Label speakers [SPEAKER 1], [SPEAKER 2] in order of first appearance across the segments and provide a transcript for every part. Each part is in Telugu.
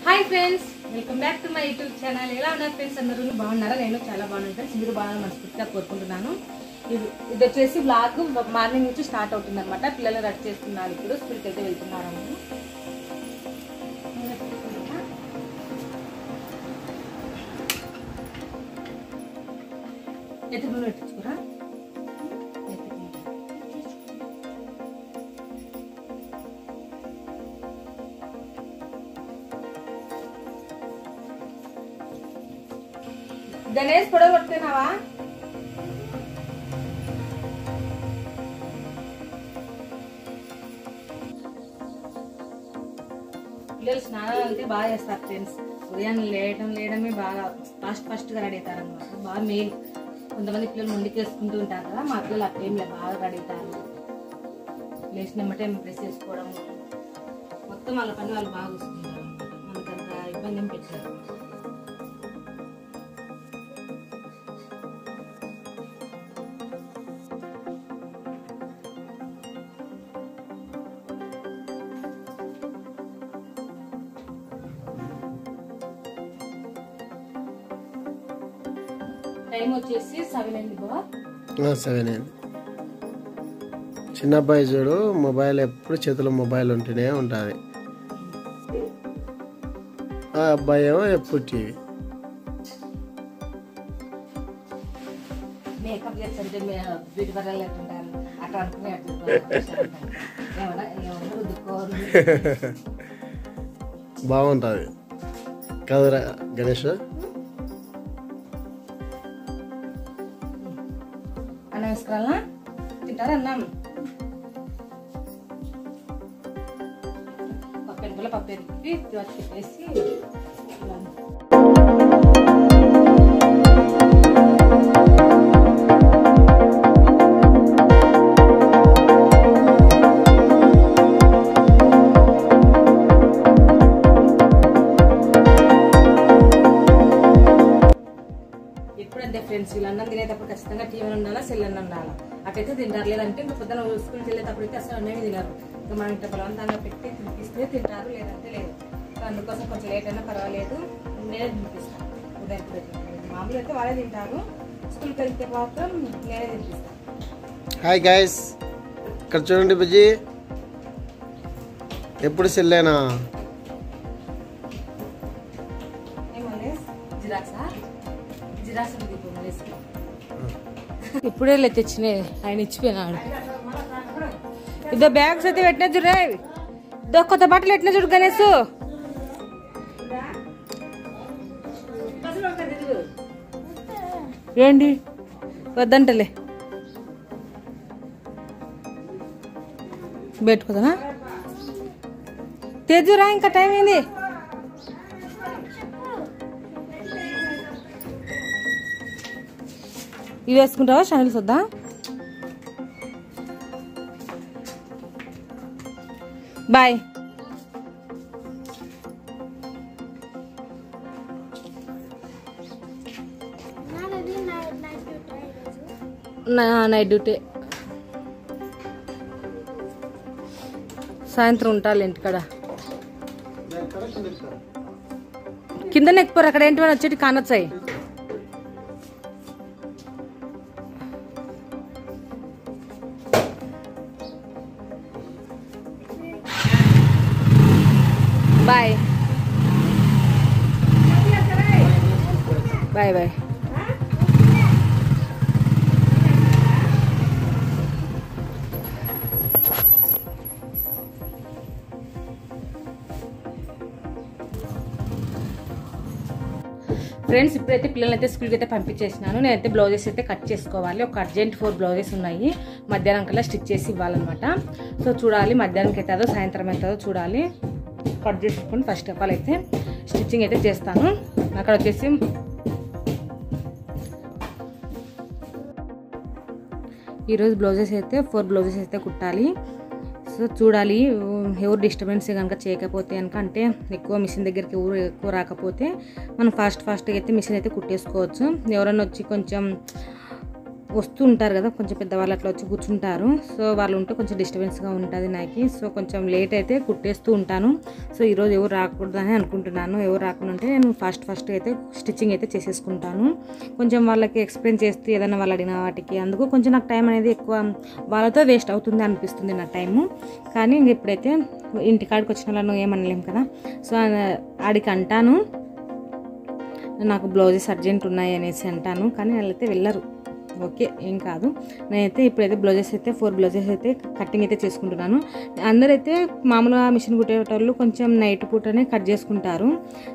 [SPEAKER 1] Hi friends, welcome back to my YouTube channel. ఎలా ఉన్నారు ఫ్రెండ్స్? అందరూ బాగున్నారా? నేను చాలా బాగున్నాను ఫ్రెండ్స్. మీరు బాగా మనస్ఫూర్తిగా కోరుకుంటున్నాను. ఇది వచ్చేసి బ్లాగ్ మార్నింగ్ నుంచి స్టార్ట్ అవుతుంది అనమాట. పిల్లలు రెడీ చేస్తున్నారు, ఇప్పుడు స్కూల్కి అయితే వెళ్తున్నారు. ఎత్తుకు నూనె పెట్టించుకోరా. గణేష్ పొడవ కొట్టుకున్నావా? పిల్లలు స్నానాలు అంటే బాగా చేస్తారు ఫ్రెండ్స్. ఉదయం లేయడమే బాగా ఫాస్ట్గా రెడీ అవుతారు అనమాట. బాగా మెయిన్. కొంతమంది పిల్లలు ముందుకు వేసుకుంటూ ఉంటారు కదా, మా పిల్లలు ఆ టైంలో బాగా రెడీ అవుతారు. లేచినమ్మటే ప్రెస్ చేసుకోవడం మొత్తం వాళ్ళ పని వాళ్ళు బాగా చూసుకుంటారు అనమాట. మనకంత ఇబ్బంది ఏం పెట్టారు. టైం వచ్చేసి 7 అయింది బాబా.
[SPEAKER 2] 7 అయింది. చిన్న అబ్బాయి చూడు, మొబైల్ ఎప్పుడు చేతిలో మొబైల్ ఉంటూనే ఉంటుంది. ఆ అబ్బాయి ఏమో ఎప్పుడు టీవీ.
[SPEAKER 1] మేకప్ చేస్తుంటే బ్యూటీ పార్లర్ ఎట్టుంటారు అట్లా అనుకునే
[SPEAKER 2] బాగుంటుంది కదరా గణేష్?
[SPEAKER 1] అన్నం వేసుకోవాలా? తింటారా అన్నం? పప్పు ఎరిపి పెట్టేసి ఎప్పుడంటే ఫ్రెండ్స్, వీళ్ళు అన్నం తినేటప్పుడు ఖచ్చితంగా టీవీ ఉండాలా, సెల్ అన్న ఉండాలా. అటైతే తింటారు. లేదంటే ఇంకా పొద్దున స్కూల్కి వెళ్ళేటప్పుడు అయితే అసలు అన్నమే తినరు. ఇంకా మన ఇంట్లో బలవంతంగా పెట్టి తినిపిస్తే తింటారు, లేదంటే లేదు. అందుకోసం కొంచెం లేట్ అయినా పర్వాలేదు, నేనే తినిపిస్తాను. ఉదయం మామూలు అయితే వాళ్ళే తింటారు, స్కూల్కి వెళ్తే మాత్రం నేనే తినిపిస్తాను.
[SPEAKER 2] హాయ్ గైస్, ఇక్కడ చూడండి బుజ్జి, ఎప్పుడు సెల్లేనా?
[SPEAKER 1] ఇప్పుడే తెచ్చినాయి, ఆయన ఇచ్చిపోయినాడు. ఇదో బ్యాగ్స్ అయితే పెట్టినా చూడే, ఇదో కొత్త బట్టలు పెట్టినా చూడు గణేష్. ఏంటి వద్దంటలే, పెట్టుకుందా తెజురా, ఇంకా టైం ఏంది? ఇవి వేసుకుంటావా? షానల్స్ వద్దా? బాయ్. నైట్ డ్యూటీ, సాయంత్రం ఉంటాలి ఇంటికాడ. కింద నెక్కిపోరు, అక్కడ ఏంటి వచ్చేటి కానొచ్చాయి. Bye bye bye. ఫ్రెండ్స్, ఇప్పుడైతే పిల్లల్ని అయితే స్కూల్కి అయితే పంపించేసినాను. నేనైతే బ్లౌజెస్ అయితే కట్ చేసుకోవాలి. ఒక అర్జెంట్ 4 బ్లౌజెస్ ఉన్నాయి. మధ్యాహ్నం కల్లా స్టిచ్ చేసి ఇవ్వాలన్నమాట. సో చూడాలి, మధ్యాహ్నంకి అవుతుందో సాయంత్రం అవుతుందో చూడాలి. కట్ చేసుకుని ఫస్ట్ ఆఫ్ ఆల్ అయితే స్టిచ్చింగ్ అయితే చేస్తాను. అక్కడ వచ్చేసి ఈరోజు బ్లౌజెస్ అయితే 4 బ్లౌజెస్ అయితే కుట్టాలి. సో చూడాలి, ఎవరు డిస్టర్బెన్స్ కనుక చేయకపోతే కనుక, అంటే ఎక్కువ మిషన్ దగ్గరికి ఎవరు ఎక్కువ రాకపోతే మనం ఫాస్ట్గా అయితే మిషన్ అయితే కుట్టేసుకోవచ్చు. ఎవరైనా వచ్చి కొంచెం వస్తూ ఉంటారు కదా, కొంచెం పెద్దవాళ్ళు అట్లా వచ్చి కూర్చుంటారు. సో వాళ్ళు ఉంటే కొంచెం డిస్టర్బెన్స్గా ఉంటుంది నాకు. సో కొంచెం లేట్ అయితే కుట్టేస్తూ ఉంటాను. సో ఈరోజు ఎవరు రాకూడదని అనుకుంటున్నాను. ఎవరు రాకుండా ఉంటే నేను ఫస్ట్ అయితే స్టిచ్చింగ్ అయితే చేసేసుకుంటాను. కొంచెం వాళ్ళకి ఎక్స్ప్లెయిన్ చేస్తూ ఏదైనా వాళ్ళు అడిగిన వాటికి, అందుకు కొంచెం నాకు టైం అనేది ఎక్కువ వాళ్ళతో వేస్ట్ అవుతుంది అనిపిస్తుంది నా టైము. కానీ ఇప్పుడైతే ఇంటికాడికి వచ్చిన వాళ్ళను ఏమనలేము కదా. సో ఆడికి అంటాను నాకు బ్లౌజెస్ అర్జెంట్ ఉన్నాయి అనేసి అంటాను, కానీ వాళ్ళైతే వెళ్ళరు. ఓకే, ఏం కాదు. నేనైతే ఇప్పుడైతే బ్లౌజెస్ అయితే 4 బ్లౌజెస్ అయితే కటింగ్ అయితే చేసుకుంటున్నాను. అందరైతే మామూలుగా మిషన్ కుట్టేటోళ్ళు కొంచెం నైట్ పూటనే కట్ చేసుకుంటారు,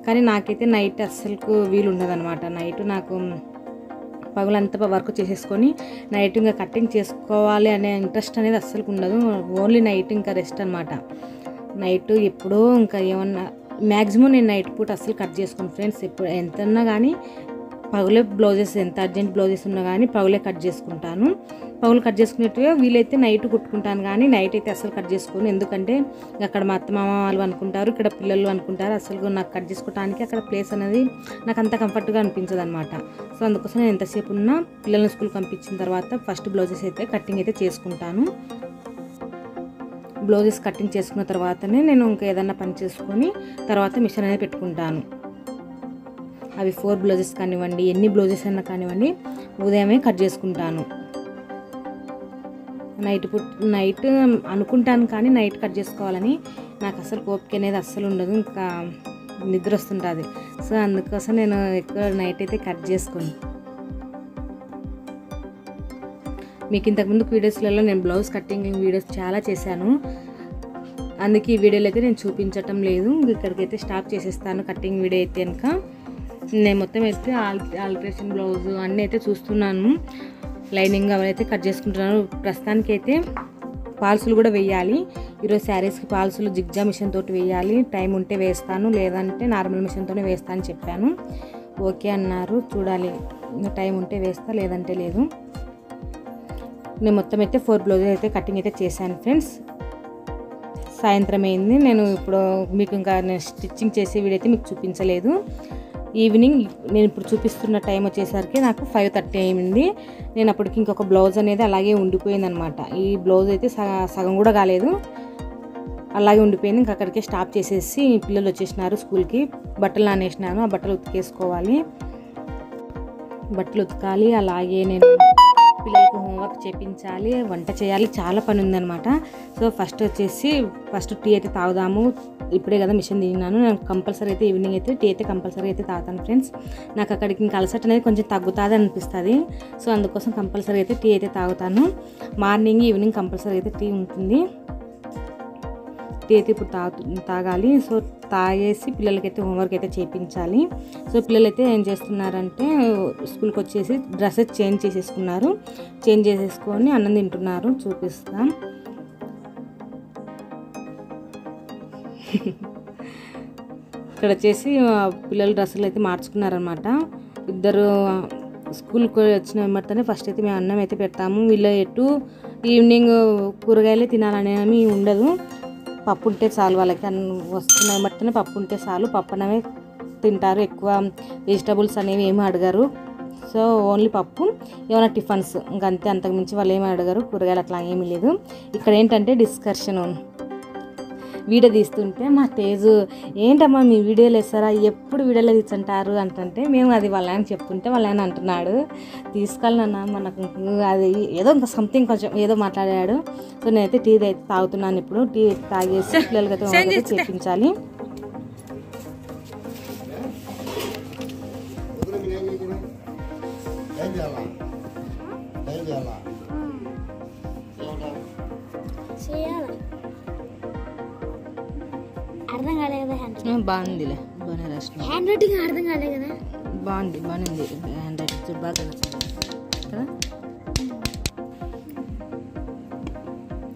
[SPEAKER 1] కానీ నాకైతే నైట్ అస్సలు వీలు ఉండదన్నమాట. నైట్ నాకు పగలంతా వర్క్ చేసేసుకొని నైట్ ఇంకా కటింగ్ చేసుకోవాలి అనే ఇంట్రెస్ట్ అనేది అస్సలు ఉండదు. ఓన్లీ నైట్ ఇంకా రెస్ట్ అనమాట. నైట్ ఎప్పుడో ఇంకా ఏమన్నా మ్యాక్సిమం నేను నైట్ పూట అస్సలు కట్ చేసుకోను ఫ్రెండ్స్. ఎప్పుడు ఎంతన్నా కానీ పగులే బ్లౌజెస్, ఎంత అర్జెంట్ బ్లౌజెస్ ఉన్నా కానీ పగులే కట్ చేసుకుంటాను. పగులు కట్ చేసుకునేట్టుగా వీలైతే నైట్ కుట్టుకుంటాను, కానీ నైట్ అయితే అస్సలు కట్ చేసుకోను. ఎందుకంటే అక్కడ మా అత్త మామ వాళ్ళు అనుకుంటారు, ఇక్కడ పిల్లలు అనుకుంటారు. అసలు నాకు కట్ చేసుకోవడానికి అక్కడ ప్లేస్ అనేది నాకు అంత కంఫర్ట్గా అనిపించదు అనమాట. సో అందుకోసం నేను ఎంతసేపు ఉన్నా పిల్లల్ని స్కూల్ పంపించిన తర్వాత ఫస్ట్ బ్లౌజెస్ అయితే కటింగ్ అయితే చేసుకుంటాను. బ్లౌజెస్ కటింగ్ చేసుకున్న తర్వాతనే నేను ఇంకా ఏదన్నా పని చేసుకొని తర్వాత మిషన్ అనేది పెట్టుకుంటాను. అవి 4 బ్లౌజెస్ కానివ్వండి, ఎన్ని బ్లౌజెస్ అయినా కానివ్వండి, ఉదయమే కట్ చేసుకుంటాను. నైట్ అనుకుంటాను, కానీ నైట్ కట్ చేసుకోవాలని నాకు అసలు ఓపిక అనేది అస్సలు ఉండదు, ఇంకా నిద్ర వస్తుంటుంది. సో అందుకోసం నేను ఎక్కువ నైట్ అయితే కట్ చేసుకోను. మీకు ఇంతకుముందు వీడియోస్లలో నేను బ్లౌజ్ కటింగ్ వీడియోస్ చాలా చేశాను, అందుకే ఈ వీడియోలో అయితే నేను చూపించటం లేదు. ఇక్కడికైతే స్టాప్ చేసేస్తాను. కటింగ్ వీడియో అయితే కనుక నేను మొత్తం అయితే ఆల్ట్రేషన్ బ్లౌజ్ అన్నీ అయితే చూస్తున్నాను. లైనింగ్ అవైతే కట్ చేసుకుంటున్నాను. ప్రస్తుతానికి అయితే పాల్సులు కూడా వేయాలి. ఈరోజు శారీస్కి పాల్సులు జిగ్జా మిషన్ తోటి వేయాలి. టైం ఉంటే వేస్తాను, లేదంటే నార్మల్ మిషన్తోనే వేస్తా అని చెప్పాను. ఓకే అన్నారు. చూడాలి, టైం ఉంటే వేస్తా, లేదంటే లేదు. నేను మొత్తం అయితే 4 బ్లౌజెస్ అయితే కటింగ్ అయితే చేశాను ఫ్రెండ్స్. సాయంత్రం అయింది. నేను ఇప్పుడు మీకు ఇంకా నేను స్టిచ్చింగ్ చేసే వీడియో అయితే మీకు చూపించలేదు. ఈవినింగ్ నేను ఇప్పుడు చూపిస్తున్న టైం వచ్చేసరికి నాకు 5:30 అయింది. నేను అప్పటికి ఇంకొక బ్లౌజ్ అనేది అలాగే ఉండిపోయింది అనమాట. ఈ బ్లౌజ్ అయితే సగం కూడా కాలేదు, అలాగే ఉండిపోయింది. ఇంక అక్కడికే స్టాప్ చేసేసి పిల్లలు వచ్చేసినారు స్కూల్కి. బట్టలు నానేసినాను, ఆ బట్టలు ఉతికేసుకోవాలి. బట్టలు ఉతకాలి, అలాగే నేను పిల్లలకు హోంవర్క్ చేయించాలి, వంట చేయాలి, చాలా పని ఉందన్నమాట. సో ఫస్ట్ టీ అయితే తాగుదాము. ఇప్పుడే కదా మిషన్ దిగినాను. నేను కంపల్సరీ అయితే ఈవినింగ్ అయితే టీ అయితే కంపల్సరీ అయితే తాగుతాను ఫ్రెండ్స్. నాకు అక్కడికి ఇంకా అలసట అనేది కొంచెం తగ్గుతుంది అనిపిస్తుంది. సో అందుకోసం కంపల్సరీ అయితే టీ అయితే తాగుతాను. మార్నింగ్ ఈవినింగ్ కంపల్సరీ అయితే టీ ఉంటుంది. టీ అయితే ఇప్పుడు తాగాలి. సో తాగేసి పిల్లలకైతే హోంవర్క్ అయితే చేయించాలి. సో పిల్లలు అయితే ఏం చేస్తున్నారంటే స్కూల్కి వచ్చేసి డ్రెస్సెస్ చేంజ్ చేసేసుకున్నారు. చేంజ్ చేసేసుకొని అన్నం తింటున్నారు. చూపిస్తాం. ఇక్కడ వచ్చేసి పిల్లలు డ్రెస్సులు అయితే మార్చుకున్నారనమాట. ఇద్దరు స్కూల్కి వచ్చిన వెంబడితేనే ఫస్ట్ అయితే మేము అన్నం అయితే పెడతాము. వీళ్ళు ఎటు ఈవినింగ్ కూరగాయలే తినాలనేమి ఉండదు. పప్పు ఉంటే చాలు వాళ్ళకి. వస్తున్న వెంబడితేనే పప్పు ఉంటే చాలు, పప్పు అన్నమే తింటారు. ఎక్కువ వెజిటబుల్స్ అనేవి ఏమి అడగరు. సో ఓన్లీ పప్పు, ఏమైనా టిఫన్స్, ఇంకంతే. అంతకుమించి వాళ్ళు ఏమి అడగరు. కూరగాయలు అట్లా ఏమీ లేదు. ఇక్కడ ఏంటంటే డిస్కషన్, వీడియో తీస్తుంటే మా తేజు ఏంటమ్మా మీ వీడియోలు వేస్తారా, ఎప్పుడు వీడియోలో తీస్తుంటారు అంటే మేము అది వాళ్ళ ఆయన చెప్తుంటే వాళ్ళ ఆయన అంటున్నాడు తీసుకోవాలన్నా మనకు అది ఏదో ఇంకా సంథింగ్ కొంచెం ఏదో మాట్లాడాడు. సో నేనైతే టీ అయితే తాగుతున్నాను. ఇప్పుడు టీ తాగేసి పిల్లలకైతే చేయించాలి.
[SPEAKER 3] అర్థం కాలే కదా.
[SPEAKER 1] బాగుందిలే, బాగానే రాసిన.
[SPEAKER 3] హ్యాండ్ రైటింగ్ అర్థం కాలే కదా.
[SPEAKER 1] బాగుంది, బాగుంది. హ్యాండ్ రైటింగ్ బాగా కదా.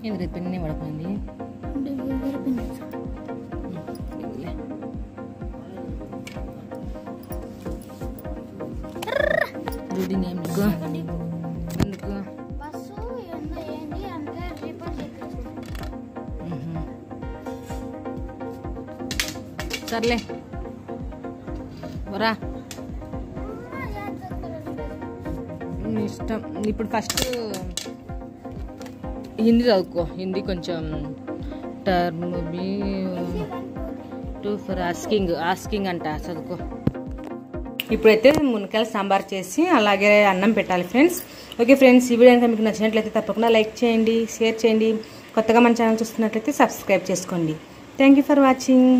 [SPEAKER 1] ఎందుకు పెన్నే పడుతుంది. రీడింగ్ ఏం ఎందుకు సర్లే రా. మీ ఇష్టం. ఇప్పుడు ఫస్ట్ హిందీ చదువుకో. హిందీ కొంచెం term be to for asking అంట చదువుకో. ఇప్పుడైతే మునక్కాయల సాంబార్ చేసి అలాగే అన్నం పెట్టాలి ఫ్రెండ్స్. ఓకే ఫ్రెండ్స్, ఈ వీడియో కనుక మీకు నచ్చినట్లయితే తప్పకుండా లైక్ చేయండి, షేర్ చేయండి. కొత్తగా మన ఛానల్ చూస్తున్నట్లయితే సబ్స్క్రైబ్ చేసుకోండి. Thank you for watching.